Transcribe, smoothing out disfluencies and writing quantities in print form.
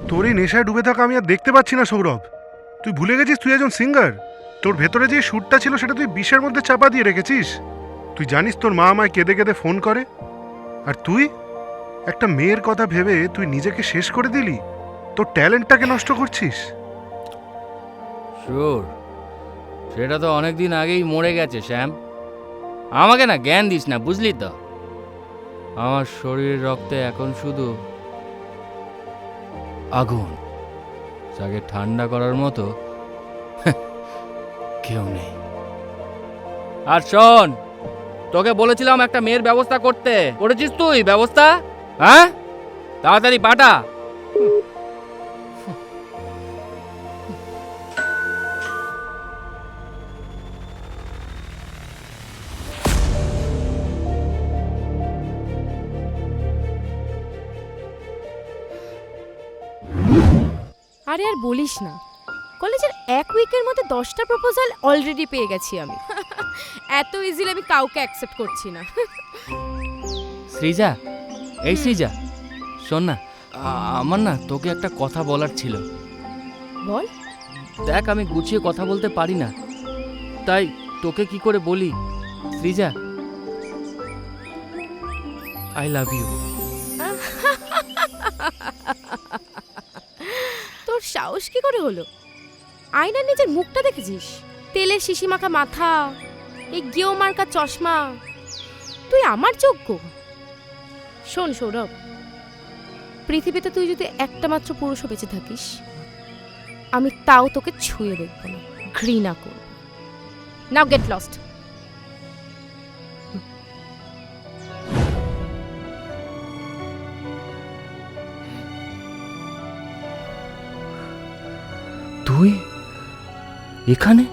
তোর এই নেশায় ডুবে থাকা আমি আর দেখতে পাচ্ছি না সৌরভ। তুই ভুলে গেছিস তুই একজন সিঙ্গার। তোর ভেতরে যে সুরটা ছিল সেটা তুই বিষের মধ্যে চাপা দিয়ে রেখেছিস। তুই জানিস তোর মা আমায় কেঁদে কেঁদে ফোন করে, আর তুই একটা মেয়ের কথা ভেবে তুই নিজেকে শেষ করে দিলি। তোর ট্যালেন্টটাকে নষ্ট করছিস। শিওর, সেটা তো অনেকদিন আগেই মরে গেছে শ্যাম। আমাকে না জ্ঞান দিস না, বুঝলি তো? আমার শরীরের রক্তে এখন শুধু আগুন, যাকে ঠান্ডা করার মতো কেউ নেই। আর শোন, তোকে বলেছিলাম একটা মেয়ের ব্যবস্থা করতে, করেছিস তুই ব্যবস্থা? হ্যাঁ, তাড়াতাড়ি পাঠা। আরে আর বলিস না, কলেজের এক উইকের মধ্যে 10টা প্রপোজাল অলরেডি পেয়ে গেছি আমি। এত ইজিলি আমি কাউকে অ্যাকসেপ্ট করছি না। সৃজা, এই সৃজা, শোন না, আমার না তোকে একটা কথা বলার ছিল। বল। দেখ, আমি গুছিয়ে কথা বলতে পারি না, তাই তোকে কি করে বলি। Srija, I love you. তোর সাহস কি করে হলো? আয়নার নিজের মুখটা দেখেছিস? তেলের শিশি মাখা মাথা, এই গেও মার্কা চশমা, তুই আমার যোগ্য? শোন সৌরভ, পৃথিবীতে তুই যদি একটা মাত্র পুরুষও বেঁচে থাকিস, আমি তাও তোকে ছুঁয়ে দেখব না, ঘৃণা করব। নাও গেট লস্ট। তুই এখানে?